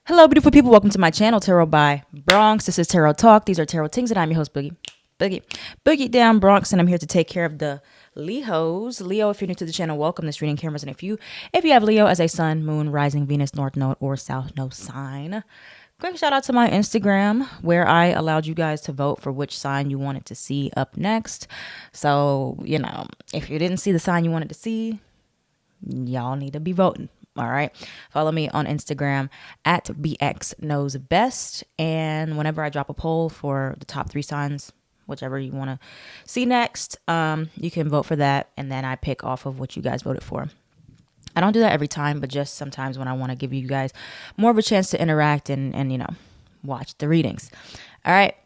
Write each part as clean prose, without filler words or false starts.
Hello, beautiful people. Welcome to my channel, Tarot by Bronx. This is Tarot Talk. These are Tarot Tings, and I'm your host, Boogie down Bronx, and I'm here to take care of the Leos. Leo, if you're new to the channel, welcome. This reading can resonate for you. If you have Leo as a sun, moon, rising, Venus, north node, or south node sign, quick shout out to my Instagram where I allowed you guys to vote for which sign you wanted to see up next. So, if you didn't see the sign you wanted to see, y'all need to be voting. All right. Follow me on Instagram at bxknowsbest. And whenever I drop a poll for the top 3 signs, whichever you want to see next, you can vote for that. And then I pick off of what you guys voted for. I don't do that every time, but just sometimes when I want to give you guys more of a chance to interact and watch the readings. All right.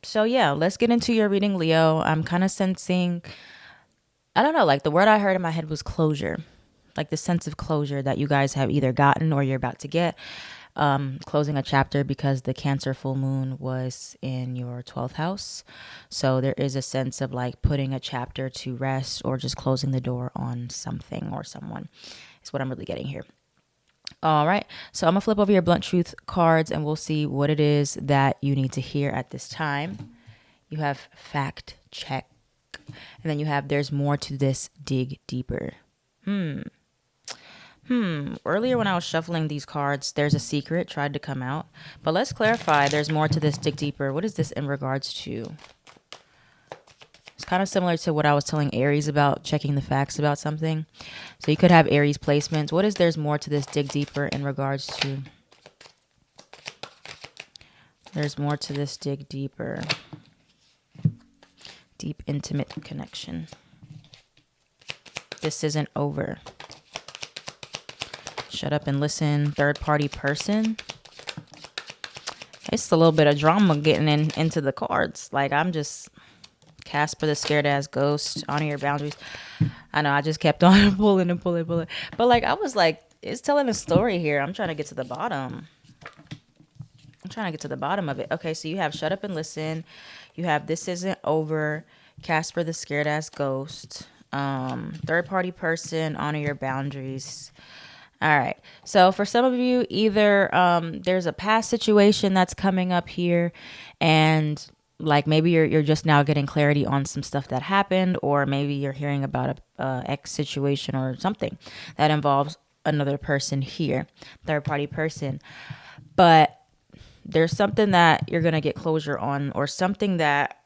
So yeah, let's get into your reading, Leo. I'm kind of sensing, I don't know, like the word I heard in my head was closure. Like the sense of closure that you guys have either gotten or you're about to get. Closing a chapter because the Cancer full moon was in your 12th house. So there is a sense of like putting a chapter to rest or just closing the door on something or someone is what I'm really getting here. All right. So I'm going to flip over your blunt truth cards and we'll see what it is that you need to hear at this time. You have fact check. And then you have there's more to this, dig deeper. Earlier when I was shuffling these cards, there's a secret tried to come out. But let's clarify. There's more to this, dig deeper. What is this in regards to? It's kind of similar to what I was telling Aries about checking the facts about something. So you could have Aries placements. What is there's more to this, dig deeper in regards to? There's more to this, dig deeper. Deep, intimate connection. This isn't over. Shut up and listen. Third party person. It's a little bit of drama getting into the cards. Like I'm just Casper the scared ass ghost. Honor your boundaries. I know I just kept on pulling. But like I was like, it's telling a story here. I'm trying to get to the bottom. Of it. Okay, so you have shut up and listen. You have this isn't over. Casper the scared ass ghost. Third party person. Honor your boundaries. All right. So for some of you, either there's a past situation that's coming up here and like maybe you're just now getting clarity on some stuff that happened, or maybe you're hearing about a ex situation or something that involves another person here, third party person. But there's something that you're going to get closure on, or something that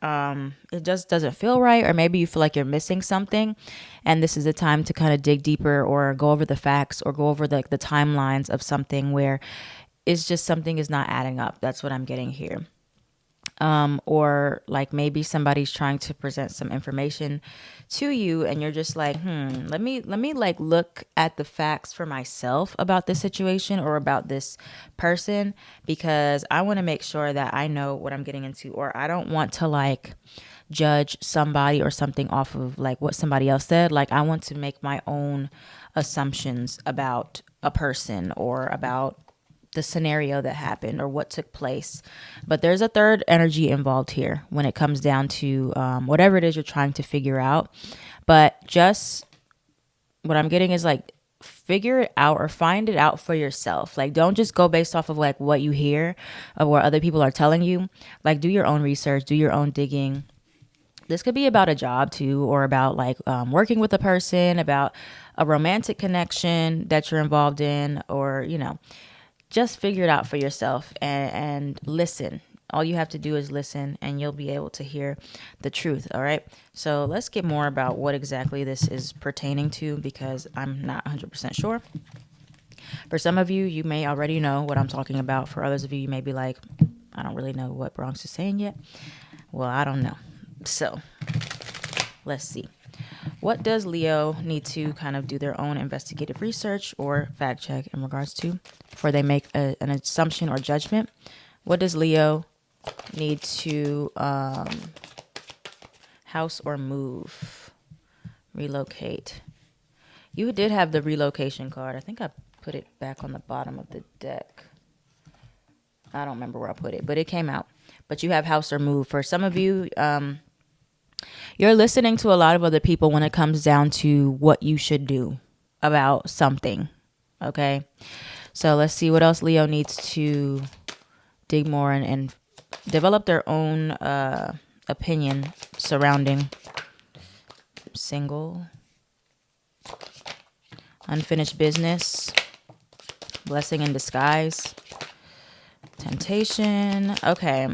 it just doesn't feel right, or maybe you feel like you're missing something, and this is the time to kind of dig deeper or go over the facts or go over the timelines of something where it's just something is not adding up. That's what I'm getting here. Or like maybe somebody's trying to present some information to you and you're just like, let me like look at the facts for myself about this situation or about this person, because I want to make sure that I know what I'm getting into, or I don't want to like judge somebody or something off of like what somebody else said. Like I want to make my own assumptions about a person or about the scenario that happened or what took place. But there's a third energy involved here when it comes down to whatever it is you're trying to figure out. But just what I'm getting is like figure it out or find it out for yourself. Like don't just go based off of like what you hear or what other people are telling you. Like do your own research, do your own digging. This could be about a job too, or about like working with a person, about a romantic connection that you're involved in, or just figure it out for yourself and listen. All you have to do is listen and you'll be able to hear the truth. All right. So let's get more about what exactly this is pertaining to, because I'm not 100% sure. For some of you, you may already know what I'm talking about. For others of you, you may be like, I don't really know what Bronx is saying yet. Well, I don't know. So let's see. What does Leo need to kind of do their own investigative research or fact check in regards to before they make an assumption or judgment? What does Leo need to house or move, relocate? You did have the relocation card. I think I put it back on the bottom of the deck. I don't remember where I put it, but it came out. But you have house or move. For some of you, you're listening to a lot of other people when it comes down to what you should do about something. Okay. So let's see what else Leo needs to dig more and develop their own opinion surrounding single, unfinished business, blessing in disguise, temptation. Okay.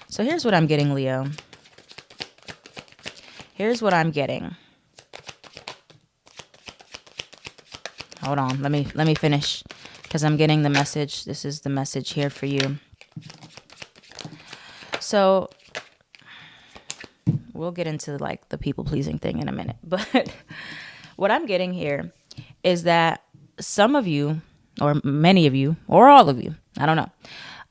So here's what I'm getting, Leo. Here's what I'm getting. Hold on. Let me finish because I'm getting the message. This is the message here for you. So we'll get into like the people pleasing thing in a minute. But what I'm getting here is that some of you, or many of you, or all of you, I don't know,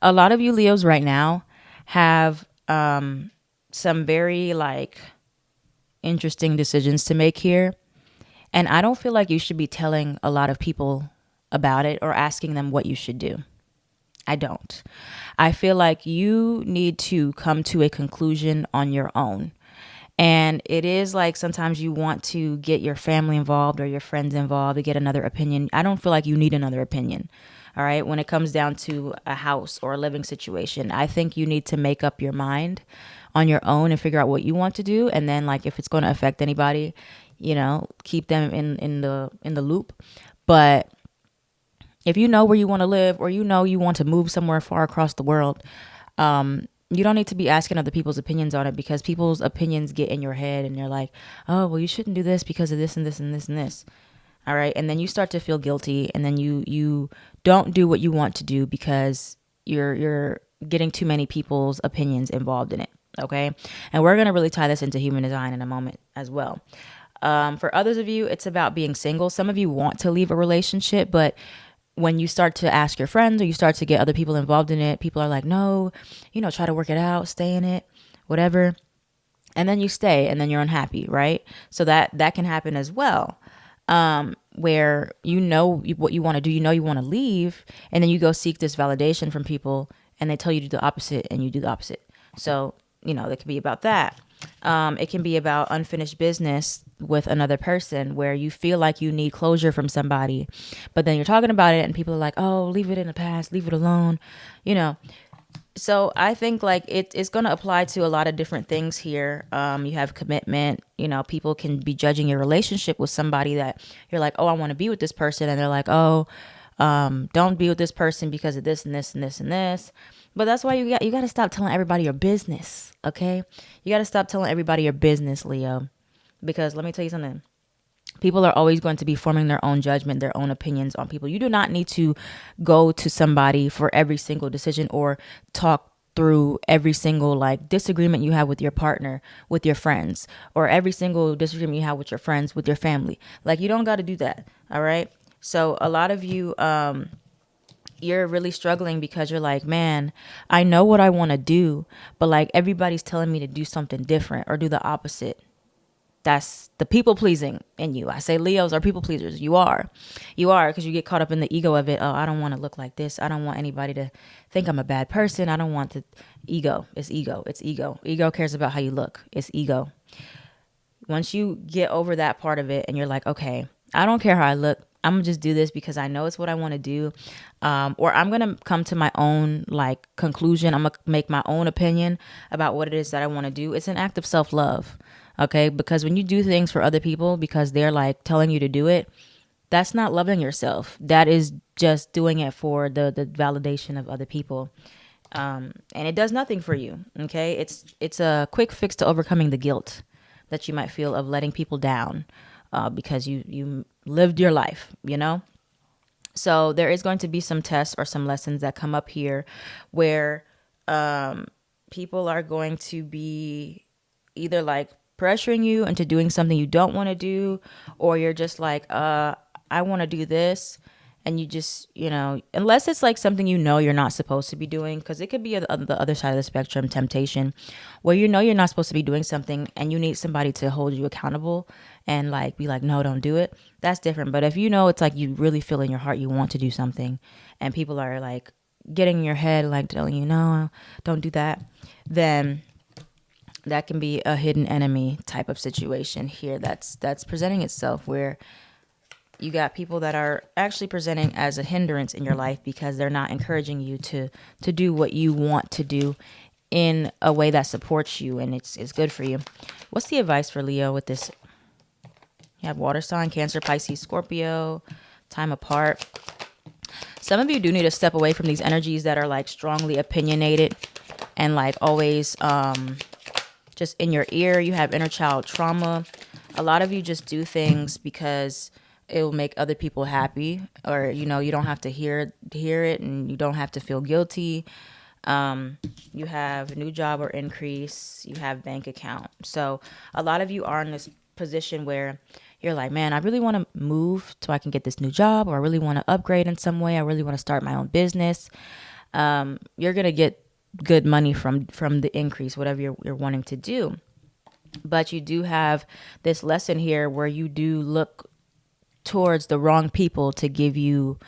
a lot of you Leos right now have some very like interesting decisions to make here. And I don't feel like you should be telling a lot of people about it or asking them what you should do. I don't. I feel like you need to come to a conclusion on your own. And it is like sometimes you want to get your family involved or your friends involved to get another opinion. I don't feel like you need another opinion. All right. When it comes down to a house or a living situation, I think you need to make up your mind on your own and figure out what you want to do. And then like if it's going to affect anybody, you know, keep them in the loop. But if you know where you want to live or you know you want to move somewhere far across the world, you don't need to be asking other people's opinions on it because people's opinions get in your head and you're like, oh, well, you shouldn't do this because of this and this and this and this. All right. And then you start to feel guilty and then you don't do what you want to do because you're getting too many people's opinions involved in it. Okay. And we're going to really tie this into human design in a moment as well. For others of you, it's about being single. Some of you want to leave a relationship, but when you start to ask your friends or you start to get other people involved in it, people are like, no, you know, try to work it out, stay in it, whatever. And then you stay and then you're unhappy, right? So that can happen as well. Where you know what you want to do, you know you want to leave, and then you go seek this validation from people and they tell you to do the opposite and you do the opposite. So, you know, it can be about that. It can be about unfinished business with another person where you feel like you need closure from somebody, but then you're talking about it and people are like, oh, leave it in the past, leave it alone, you know. So I think like it's going to apply to a lot of different things here. You have commitment, you know, people can be judging your relationship with somebody that you're like, oh, I want to be with this person. And they're like, oh, don't be with this person because of this and this and this and this. But that's why you got to stop telling everybody your business. Okay. You got to stop telling everybody your business, Leo, because let me tell you something. People are always going to be forming their own judgment, their own opinions on people. You do not need to go to somebody for every single decision or talk through every single like disagreement you have with your partner, with your friends, or every single disagreement you have with your friends, with your family. Like you don't got to do that. All right. So a lot of you, you're really struggling because you're like, man, I know what I want to do, but like everybody's telling me to do something different or do the opposite. That's the people pleasing in you. I say Leos are people pleasers. You are because you get caught up in the ego of it. Oh, I don't want to look like this. I don't want anybody to think I'm a bad person. I don't want to ego. It's ego. It's ego. Ego cares about how you look. It's ego. Once you get over that part of it and you're like, okay, I don't care how I look. I'm gonna just do this because I know it's what I want to do. Or I'm gonna come to my own like conclusion. I'm gonna make my own opinion about what it is that I want to do. It's an act of self-love. Okay, because when you do things for other people because they're like telling you to do it, that's not loving yourself. That is just doing it for the validation of other people. And it does nothing for you. Okay, it's a quick fix to overcoming the guilt that you might feel of letting people down because you lived your life, you know. So there is going to be some tests or some lessons that come up here where people are going to be either like pressuring you into doing something you don't want to do, or you're just like, I want to do this. And you just, you know, unless it's like something you know you're not supposed to be doing, because it could be the other side of the spectrum, temptation, where you know you're not supposed to be doing something and you need somebody to hold you accountable and like be like, no, don't do it. That's different. But if you know it's like you really feel in your heart you want to do something and people are like getting in your head, like telling you, no, don't do that, then that can be a hidden enemy type of situation here that's presenting itself where You got people that are actually presenting as a hindrance in your life because they're not encouraging you to do what you want to do in a way that supports you and it's good for you. What's the advice for Leo with this? You have water sign, Cancer, Pisces, Scorpio, time apart. Some of you do need to step away from these energies that are like strongly opinionated and like always just in your ear. You have inner child trauma. A lot of you just do things because it will make other people happy, or you don't have to hear it, and you don't have to feel guilty. You have new job or increase. You have bank account. So a lot of you are in this position where you're like, man, I really want to move so I can get this new job, or I really want to upgrade in some way. I really want to start my own business. You're gonna get good money from the increase, whatever you're wanting to do. But you do have this lesson here where you do look towards the wrong people to give you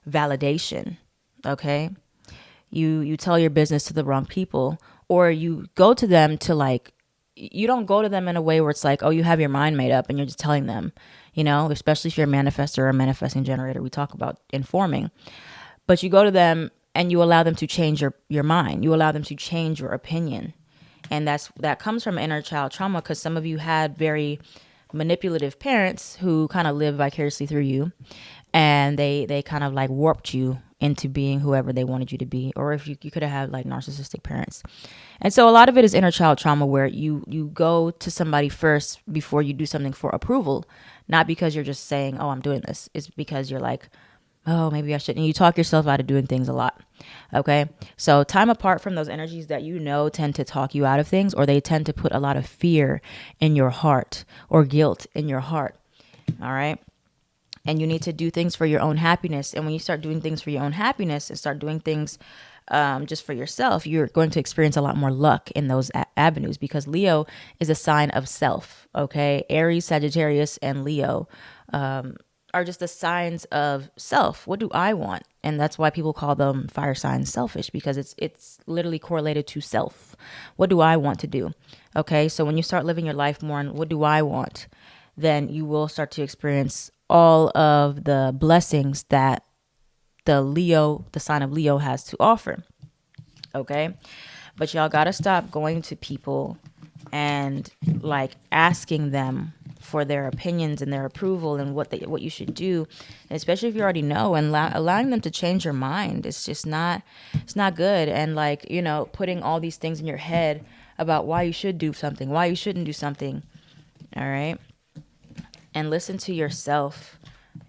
validation. Okay, you tell your business to the wrong people, or you go to them to like, you don't go to them in a way where it's like, oh, you have your mind made up and you're just telling them, especially if you're a manifestor or a manifesting generator. We talk about informing, but you go to them and you allow them to change your mind. You allow them to change your opinion. And that comes from inner child trauma, because some of you had very manipulative parents who kind of live vicariously through you, and they kind of like warped you into being whoever they wanted you to be. Or if you could have had like narcissistic parents. And so a lot of it is inner child trauma, where you go to somebody first before you do something for approval, not because you're just saying, oh, I'm doing this. It's because you're like, oh, maybe I shouldn't. And you talk yourself out of doing things a lot. Okay. So time apart from those energies that tend to talk you out of things, or they tend to put a lot of fear in your heart or guilt in your heart. All right. And you need to do things for your own happiness. And when you start doing things for your own happiness and start doing things just for yourself, you're going to experience a lot more luck in those avenues, because Leo is a sign of self. Okay. Aries, Sagittarius, and Leo are just the signs of self. What do I want? And that's why people call them fire signs selfish, because it's literally correlated to self. What do I want to do? Okay, so when you start living your life more on what do I want, then you will start to experience all of the blessings that the sign of Leo has to offer. Okay, but y'all gotta stop going to people and like asking them for their opinions and their approval and what you should do, and especially if you already know, and allowing them to change your mind. It's not good. And like, putting all these things in your head about why you should do something, why you shouldn't do something. All right. And listen to yourself.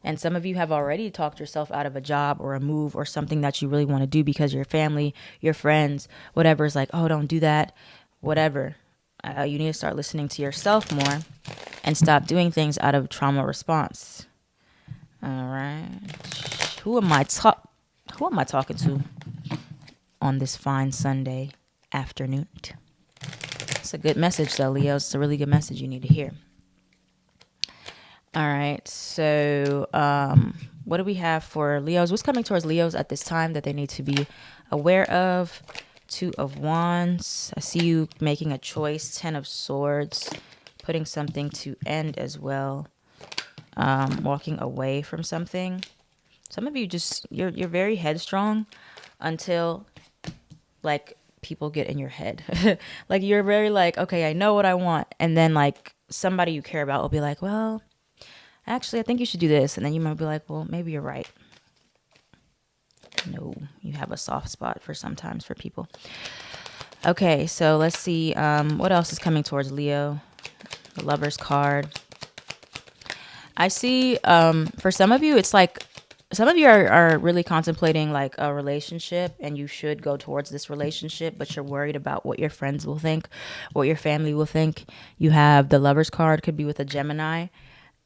And some of you have already talked yourself out of a job or a move or something that you really want to do, because your family, your friends, whatever is like, oh, don't do that, whatever. You need to start listening to yourself more and stop doing things out of trauma response. All right. Who am I talking to on this fine Sunday afternoon? It's a good message though, Leo. It's a really good message you need to hear. All right. So, what do we have for Leos? What's coming towards Leos at this time that they need to be aware of? 2 of Wands. I see you making a choice. 10 of Swords. Putting something to end as well. Walking away from something. Some of you you're very headstrong until like people get in your head. Like you're very like, okay, I know what I want. And then like somebody you care about will be like, well, actually, I think you should do this. And then you might be like, well, maybe you're right. No, you have a soft spot sometimes for people. Okay, so let's see. What else is coming towards Leo? The Lover's card. I see for some of you, it's like some of you are really contemplating like a relationship, and you should go towards this relationship, but you're worried about what your friends will think, what your family will think. You have the Lover's card, could be with a Gemini.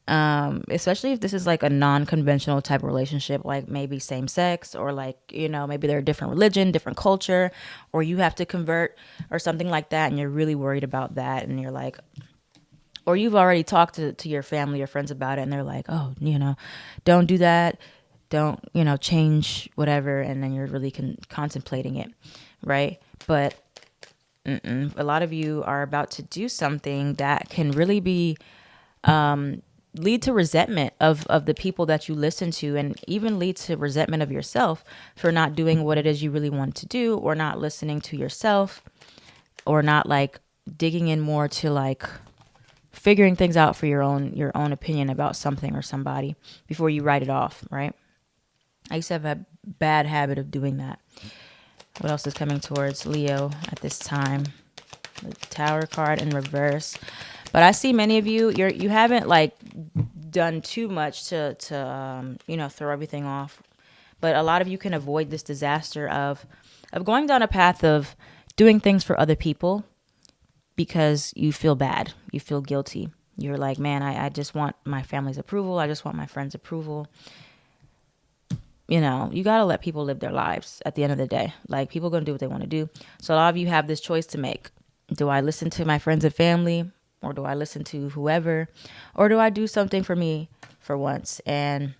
Especially if this is like a non-conventional type of relationship, like maybe same sex, or like, maybe they're a different religion, different culture, or you have to convert or something like that. And you're really worried about that. And you're like, or you've already talked to your family or friends about it, and they're like, oh, don't do that. Don't, change whatever. And then you're really contemplating it. Right. But a lot of you are about to do something that can really be, lead to resentment of the people that you listen to, and even lead to resentment of yourself for not doing what it is you really want to do, or not listening to yourself, or not like digging in more to like figuring things out for your own opinion about something or somebody before you write it off, right? I used to have a bad habit of doing that. What else is coming towards Leo at this time? The Tower card in reverse. But I see many of you haven't like done too much to throw everything off. But a lot of you can avoid this disaster of going down a path of doing things for other people because you feel bad. You feel guilty. You're like, man, I just want my family's approval. I just want my friends' approval. You got to let people live their lives at the end of the day. Like, people are going to do what they want to do. So a lot of you have this choice to make. Do I listen to my friends and family, or do I listen to whoever, or do I do something for me for once? And,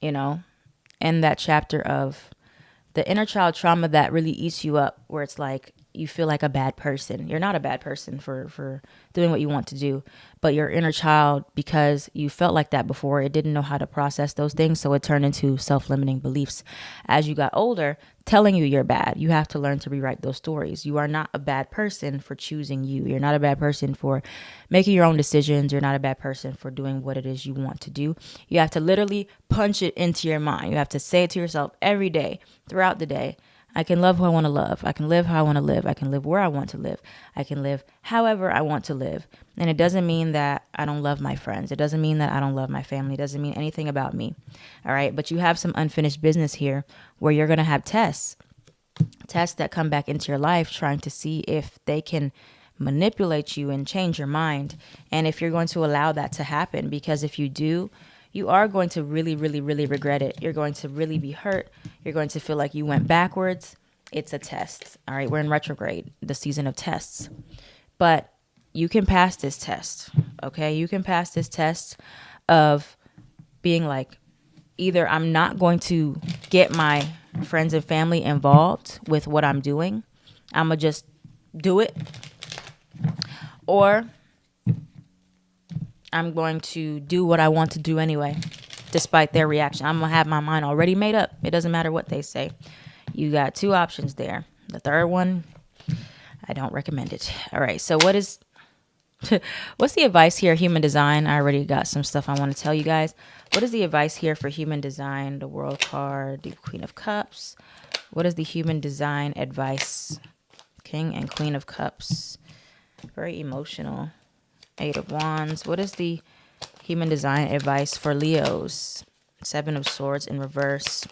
end that chapter of the inner child trauma that really eats you up, where it's like you feel like a bad person. You're not a bad person for doing what you want to do, but your inner child, because you felt like that before, it didn't know how to process those things, so it turned into self-limiting beliefs. As you got older, telling you you're bad, you have to learn to rewrite those stories. You are not a bad person for choosing you. You're not a bad person for making your own decisions. You're not a bad person for doing what it is you want to do. You have to literally punch it into your mind. You have to say it to yourself every day, throughout the day. I can love who I want to love. I can live how I want to live. I can live where I want to live. I can live however I want to live. And it doesn't mean that I don't love my friends. It doesn't mean that I don't love my family. It doesn't mean anything about me. All right. But you have some unfinished business here where you're going to have tests that come back into your life, trying to see if they can manipulate you and change your mind. And if you're going to allow that to happen, because if you do, you are going to really, really, really regret it. You're going to really be hurt. You're going to feel like you went backwards. It's a test. All right. We're in retrograde, the season of tests. But you can pass this test. Okay. You can pass this test of being like, either I'm not going to get my friends and family involved with what I'm doing. I'm going to just do it. Or I'm going to do what I want to do anyway, despite their reaction. I'm going to have my mind already made up. It doesn't matter what they say. You got two options there. The third one, I don't recommend it. All right. So what's the advice here? Human design. I already got some stuff I want to tell you guys. What is the advice here for human design? The World card, the Queen of Cups. What is the human design advice? King and Queen of Cups. Very emotional. Eight of Wands. What is the human design advice for Leos? Seven of Swords in reverse.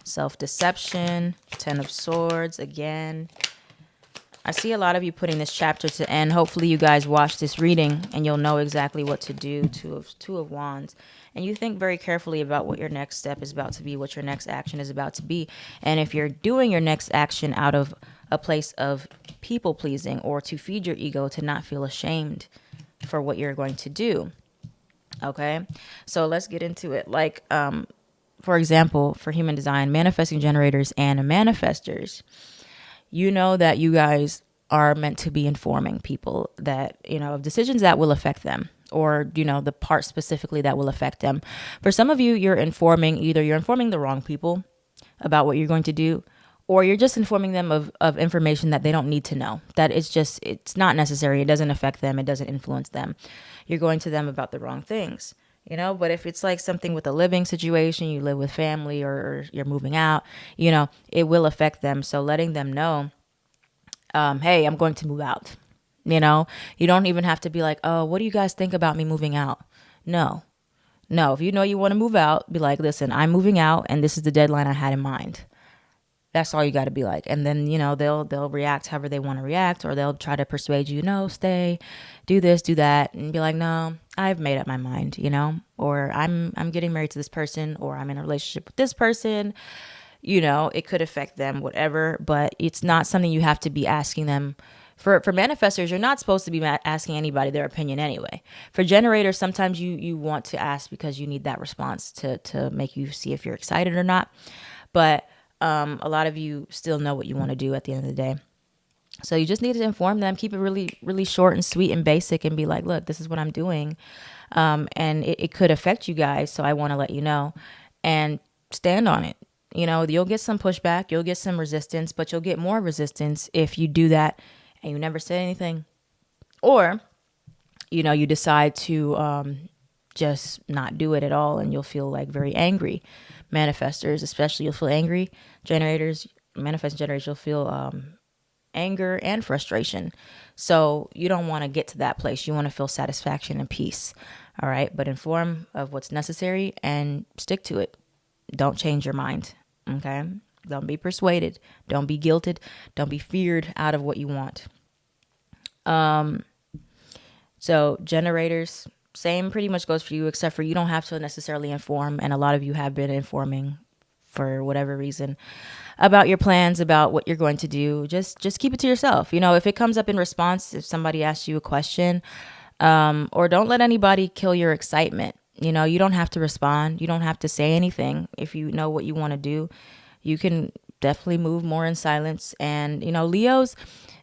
Self-deception. 10 of Swords again. I see a lot of you putting this chapter to end. Hopefully you guys watch this reading and you'll know exactly what to do. Two of Wands. And you think very carefully about what your next step is about to be, what your next action is about to be. And if you're doing your next action out of a place of people pleasing or to feed your ego, to not feel ashamed for what you're going to do. Okay. So let's get into it. Like, for example, for human design, manifesting generators and manifestors, you know that you guys are meant to be informing people that, of decisions that will affect them, or, the part specifically that will affect them. For some of you, you're informing the wrong people about what you're going to do, or you're just informing them of information that they don't need to know, that it's not necessary. It doesn't affect them. It doesn't influence them. You're going to them about the wrong things, but if it's like something with a living situation, you live with family, or you're moving out, it will affect them. So letting them know, hey, I'm going to move out. You don't even have to be like, oh, what do you guys think about me moving out? No, if you know you want to move out, be like, listen, I'm moving out and this is the deadline I had in mind. That's all you got to be like. And then, they'll react however they want to react, or they'll try to persuade you, no, stay, do this, do that. And be like, no, I've made up my mind, or I'm getting married to this person, or I'm in a relationship with this person. It could affect them, whatever, but it's not something you have to be asking them. For manifestors, you're not supposed to be asking anybody their opinion anyway. For generators, sometimes you want to ask because you need that response to make you see if you're excited or not. But a lot of you still know what you want to do at the end of the day. So you just need to inform them, keep it really, really short and sweet and basic, and be like, look, this is what I'm doing. And it could affect you guys. So I want to let you know and stand on it. You'll get some pushback, you'll get some resistance, but you'll get more resistance if you do that and you never say anything. Or, you decide to just not do it at all, and you'll feel like very angry. Manifestors, especially, you'll feel angry. Generators, manifest generators, you'll feel anger and frustration. So you don't want to get to that place. You want to feel satisfaction and peace. All right. But inform of what's necessary and stick to it. Don't change your mind. Okay. Don't be persuaded. Don't be guilted. Don't be feared out of what you want. So generators, same pretty much goes for you, except for you don't have to necessarily inform. And a lot of you have been informing for whatever reason about your plans, about what you're going to do. Just keep it to yourself. If it comes up in response, if somebody asks you a question, or don't let anybody kill your excitement. You don't have to respond. You don't have to say anything. If you know what you want to do, you can definitely move more in silence. And, Leo's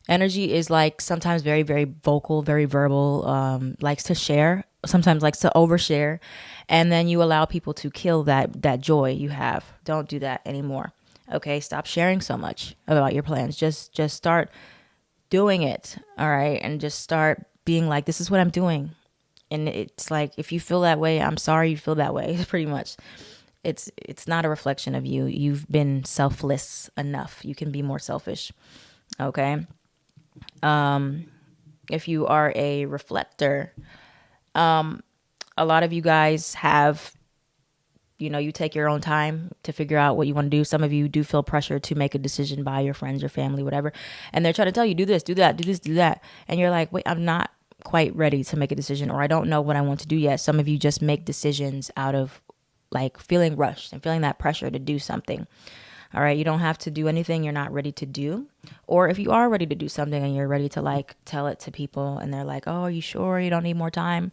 energy is like sometimes very, very vocal, very verbal, likes to share, sometimes likes to overshare. And then you allow people to kill that joy you have. Don't do that anymore. Okay, stop sharing so much about your plans. Just start doing it. All right, and just start being like, this is what I'm doing. And it's like, if you feel that way, I'm sorry you feel that way. Pretty much, it's not a reflection of you. You've been selfless enough. You can be more selfish. Okay. If you are a reflector, a lot of you guys have, you take your own time to figure out what you want to do. Some of you do feel pressure to make a decision by your friends, your family, whatever. And they're trying to tell you, do this, do that, do this, do that. And you're like, wait, I'm not quite ready to make a decision, or I don't know what I want to do yet. Some of you just make decisions out of like feeling rushed and feeling that pressure to do something. All right. You don't have to do anything you're not ready to do. Or if you are ready to do something and you're ready to like tell it to people and they're like, oh, are you sure you don't need more time?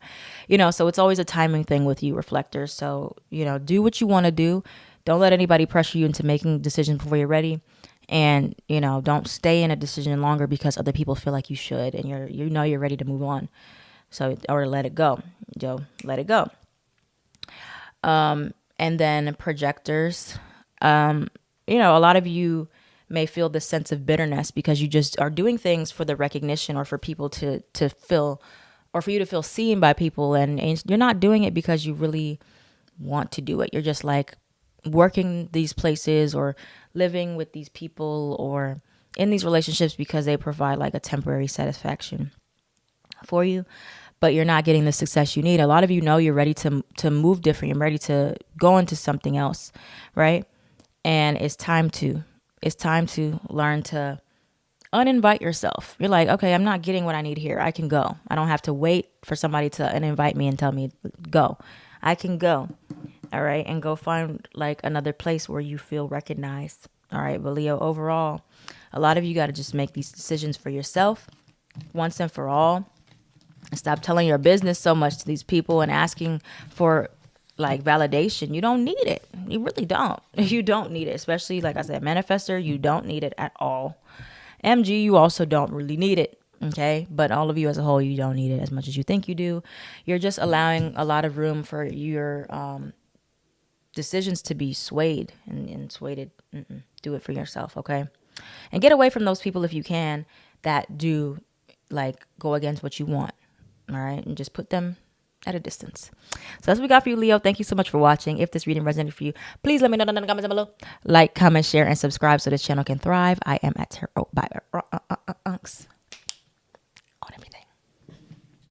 So it's always a timing thing with you reflectors. So, do what you want to do. Don't let anybody pressure you into making decisions before you're ready. And, don't stay in a decision longer because other people feel like you should and you're ready to move on. So, or let it go. Let it go. And then projectors, a lot of you may feel this sense of bitterness because you just are doing things for the recognition or for people to feel, or for you to feel seen by people. And you're not doing it because you really want to do it. You're just like working these places or living with these people or in these relationships because they provide like a temporary satisfaction for you, but you're not getting the success you need. A lot of you know you're ready to move different. You're ready to go into something else, right? And it's time to learn to uninvite yourself. You're like, okay, I'm not getting what I need here. I can go. I don't have to wait for somebody to uninvite me and tell me go. I can go. All right. And go find like another place where you feel recognized. All right. But Leo, overall, a lot of you got to just make these decisions for yourself once and for all. And stop telling your business so much to these people and asking for like validation. You don't need it. You really don't. You don't need it. Especially, like I said, manifestor, you don't need it at all. MG, you also don't really need it. Okay. But all of you as a whole, you don't need it as much as you think you do. You're just allowing a lot of room for your decisions to be swayed and swayed. Do it for yourself. Okay. And get away from those people if you can that do like go against what you want. All right. And just put them at a distance. So that's what we got for you, Leo. Thank you so much for watching. If this reading resonated for you, please let me know in the comments down below. Like, comment, share, and subscribe so this channel can thrive. I am at Tarot by Bronx.